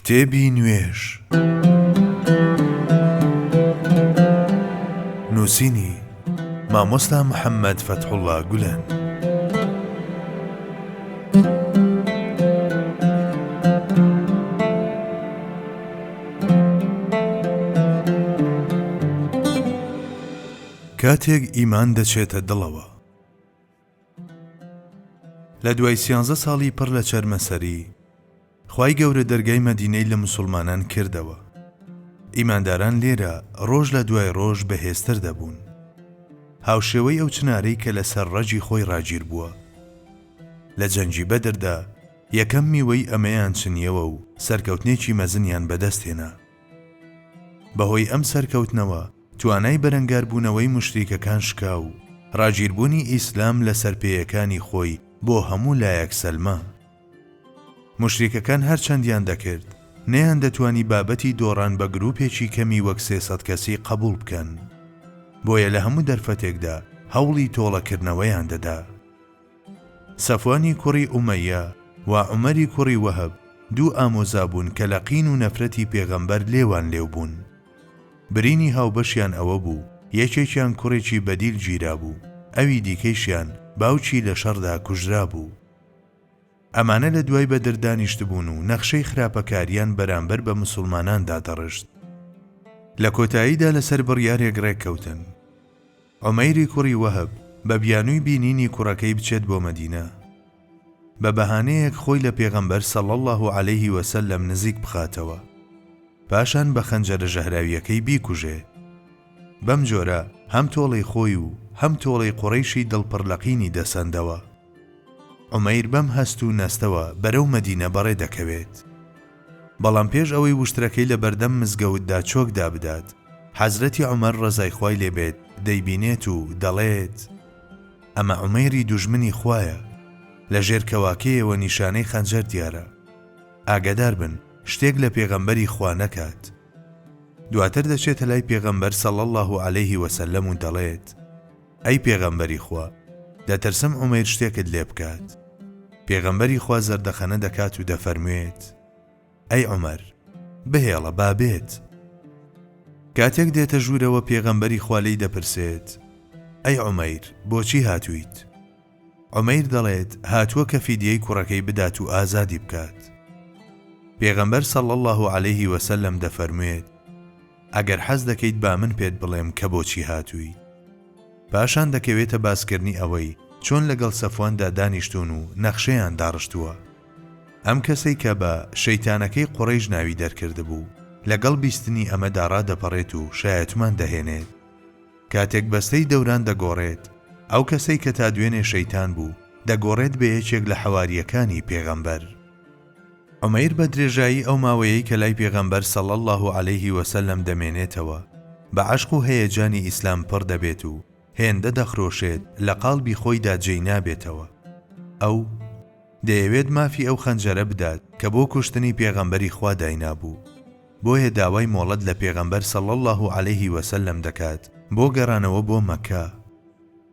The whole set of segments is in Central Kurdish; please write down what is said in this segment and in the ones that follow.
کتێبی نوێژ نووسینی مامۆستا محەممەد فەتحوڵڵا گولەن. کاتێک ئیمان دەچێتە دڵەوە. لە دوای 13 ساڵی پڕ لە چەرمەسەری خوای گەورە دەرگای مەدینەی لە موسڵمانان کردەوە. ئیمانداران لێرە ڕۆژ لە دوای ڕۆژ بەهێزتر دەبوون. هاوشێوەی ئەو چنارەی کە لە سەر ڕەجی خۆی ڕاگیر بووە. لە جەنگی بەدردا یەکەم میوەی ئەمەیان چنیەوە و سەرکەوتنێکی مەزنیان بەدەستێنا. بەهۆی ئەم سەرکەوتنەوە توانای بەرەنگاربوونەوەی مشریکەکان شکا و ڕاگیربوونی ئیسلام لە سەرپێیەکانی خۆی بۆ هەموو لایەک سەلما. مشریکەکان هەرچەندیان دەکرد نەیان دەتوانی بابەتی دۆڕان بە گروپێکی کەمی وەک 300 کەسی قبول بکەن، بۆیە لە هەموو دەرفەتێکدا هەوڵی تۆڵەکردنەوەیان دەدا. سەفوانی کوڕی ئومەیە و عومەری کوڕی وەهەب دوو ئامۆزا بوون کە لە قین و نەفرەتی پێغەمبەر لێوان لێو بوون. برینی هاوبەشیان ئەوە بوو یەکێکیان کوڕێکی بەدیل گیرا بوو، ئەوی دیکەیشیان باوکی لە شەڕدا کوژرا بوو. ئەمانە لە دوای بەدر دانیشت بوون و نەخشەی خراپەکاریان بەرامبەر بە موسڵماناندا دەڕشت. لە کۆتاییدا لەسەر بڕیارێک ڕێککەوتن. عومەیری کوڕی وەهەب بە بیانووی بینینی کوڕەکەی بچێت بۆ مەدینە، بە بەهانەیەک خۆی لە پێغەمبەر صلی الله علیه وسلم نزیک بخاتەوە، پاشان بە خەنجەرە ژەهراویەکەی بیکوژێ. بەم جۆرە هەم تۆڵەی خۆی و هەم تۆڵەی قوڕەیشی دڵپڕلەقینی دەسەندەوە. عومەیر بەم هەست و نەستەوە بەرەو مەدینە بەڕێ دەکەوێت. بەڵام پێش ئەوەی وشترەکەی لە بەردەم مزگەوتدا چۆکدا بدات، حەزرەتی عومەر ڕەزای خوای لێبێت دەیبینێت و دەڵێت ئەمە عومەیری دوژمنی خوایە، لە ژێر کەواکەیەوە نیشانەی خەنجەر دیارە، ئاگادار بن شتێک لە پێغەمبەری خوا نەکات. دواتر دەچێتە لای پێغەمبەر صلی الله علیه وسلم و دەڵێت ئەی پێغەمبەری خوا، دەترسم عومەیر شتێکت لێ بکات. پێغەمبەری خوا زەردەخەنە دەکات و دەفەرموێت ئەی عومەر بهێڵە بابێت. کاتێک دێتە ژوورەوە پێغەمبەری خوا لێی دەپرسێت ئەی عومەیر بۆچی هاتوویت؟ عومەیر دەڵێت هاتووە کە فیدیەی کوڕەکەی بدات و ئازادی بکات. پێغەمبەر صلی الله علیه وسلم دەفەرموێت ئەگەر حەز دەکەیت با من پێت بڵێم کە بۆچی هاتووی. پاشان دەکەوێتە باسکردنی ئەوەی چۆن لەگەڵ سەفواندا دانیشتون و نەخشەیان داڕشتووە. ئەم کەسەی کە بە شەیتانەکەی قوڕەیش ناوی دەرکرد بوو لەگەڵ بیستنی ئەمەدا ڕادەپەڕێت و شایەتمان دەهێنێت. کاتێک بەستەی دەوران دەگۆڕێت، ئەو کەسەی کە تا دوێنێ شەیتان بوو دەگۆڕێت بە یەکێک لە حەواریەکانی پێغەمبەر. عومەیر بە درێژایی ئەو ماوەیەی کە لای پێغەمبەر صلی الله علیه وسلم دەمێنێتەوە بە عەشق و هەیەجانی ئیسلام پڕ دەبێت و هێندە دەخرۆشێت لە قاڵبی خۆیدا جێی نابێتەوە. ئەو دەیەوێت مافی ئەو خەنجەرە بدات کە بۆ کوشتنی پێغەمبەری خوا داینابوو، بۆیە داوای مۆڵەت لە پێغەمبەر صلی الله علیه وسلم دەکات بۆ گەڕانەوە بۆ مەکە.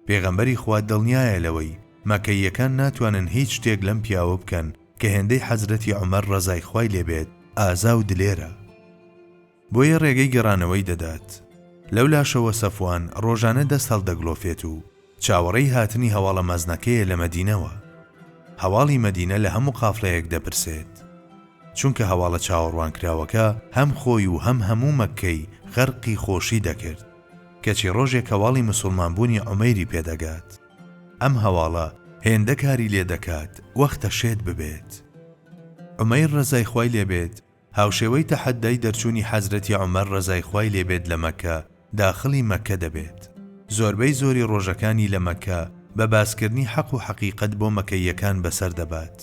پێغەمبەری خوا دڵنیایە لەوەی مەکەییەکان ناتوانن هیچ شتێک لەم پیاوە بکەن کە هێندەی حەزرەتی عومەر ڕەزای خوای لێبێت ئازا و دلێرە، بۆیە ڕێگەی گەڕانەوەی دەدات. لەولاشەوە سەفوان ڕۆژانە دەست هەڵدەگڵۆفێت و چاوەڕێی هاتنی هەواڵە مەزنەکەیە لە مەدینەوە. هەواڵی مەدینە لە هەموو قافلەیەک دەپرسێت، چونکە هەواڵە چاوەڕوانکراوەکە هەم خۆی و هەم هەموو مەککەی غەرقی خۆشی دەکرد، کەچی ڕۆژێک هەواڵی موسڵمانبوونی عومەیری پێدەگات. ئەم هەواڵە هێندە کاری لێ دەکات وەختە شێت ببێت. عومەیر ڕەزای خوای لێبێت هاوشێوەی تەحەدای دەرچوونی حەزرەتی عومەر ڕەزای خوای لێبێت لە مەکە داخڵی مەکە دەبێت. زۆربەی زۆری ڕۆژەکانی لە مەکە بە باسکردنی حەق و حەقیقەت بۆ مەکەییەکان بەسەر دەبات.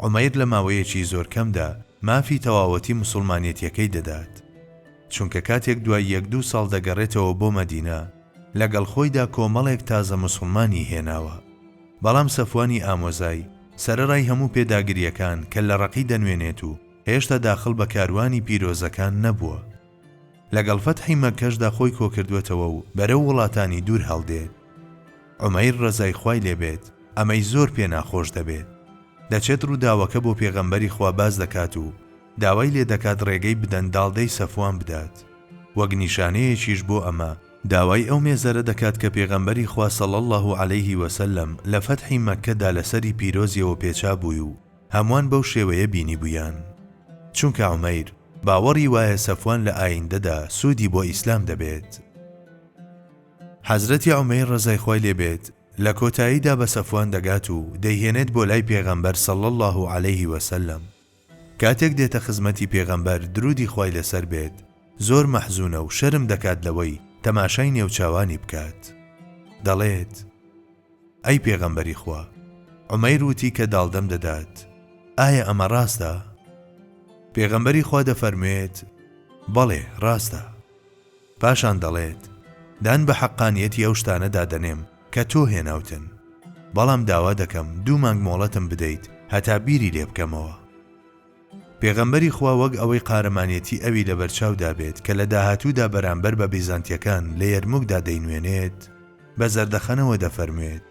عومەیر لە ماوەیەکی زۆر کەمدا مافی تەواوەتی موسڵمانیەتیەکەی دەدات، چونکە کاتێک دوای 1-2 ساڵ دەگەڕێتەوە بۆ مەدینە لەگەڵ خۆیدا کۆمەڵێک تازە موسڵمانی هێناوە. بەڵام سەفوانی ئامۆزای سەرەڕای هەموو پێداگریەکان کە لە ڕەقی دەنوێنێت و هێشتا داخل بە کاروانی پیرۆزەکان نەبووە. لەگەڵ فەتحی مەکەشدا خۆی کۆکردوێتەوە و بەرەو وڵاتانی دوور هەڵدێت. عومەیر ڕەزای خوای لێبێت ئەمەی زۆر پێ ناخۆش دەبێت. دەچێت ڕووداوەکە بۆ پێغەمبەری خوا باز دەکات و داوای لێ دەکات ڕێگەی بدەن داڵدەی سەفوان بدات. وەک نیشانەیەکیش بۆ ئەمە داوای ئەو مێزەرە دەکات کە پێغەمبەری خوا صلی الله عليه وسلم لە فەتحی مەککەدا لەسەری پیرۆزیەوە پێچا بووی و هەمووان بەو شێوەیە بینی بوویان. چونکە عومەیر باوەڕی وایە سەفوان لە ئایندەدا سوودی بۆ ئیسلام دەبێت. حەزرەتی عومەیر ڕەزای خوای لێبێت لە کۆتاییدا بە سەفوان دەگات و دەیهێنێت بۆ لای پێغەمبەر صلی الله عليه وسلم. کاتێک دێتە خزمەتی پێغەمبەر درودی خوای لەسەر بێت زۆر مەحزونە و شەرم دەکات لەوەی تەماشای نێوچاوانی بکات. دەڵێت ئەی پێغەمبەری خوا، عومەیر وتی کە داڵدەم دەدات، ئایا ئەمە ڕاستە؟ پێغەمبەری خوا دەفەرموێت بەڵێ ڕاستە. پاشان دەڵێت دان بە حەقانیەتی ئەو شتانەدا دەنێم کە تۆ هێناوتن، بەڵام داوا دەکەم 2 مانگ مۆڵەتم بدەیت هەتا بیری لێ بکەمەوە. پێغەمبەری خوا وەک ئەوەی قارەمانێتی ئەوی لە بەرچاودا بێت کە لە داهاتوودا بەرامبەر بە بیزانتیەکان لە یەرموکدا دەینوێنێت بە زەردەخەنەوە دەفەرموێت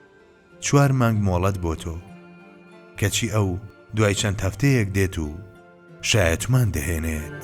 4 مانگ مۆڵەت بۆ تۆ، کەچی ئەو دوای چەند هەفتەیەک دێت و شایەتمان دەهێنێت.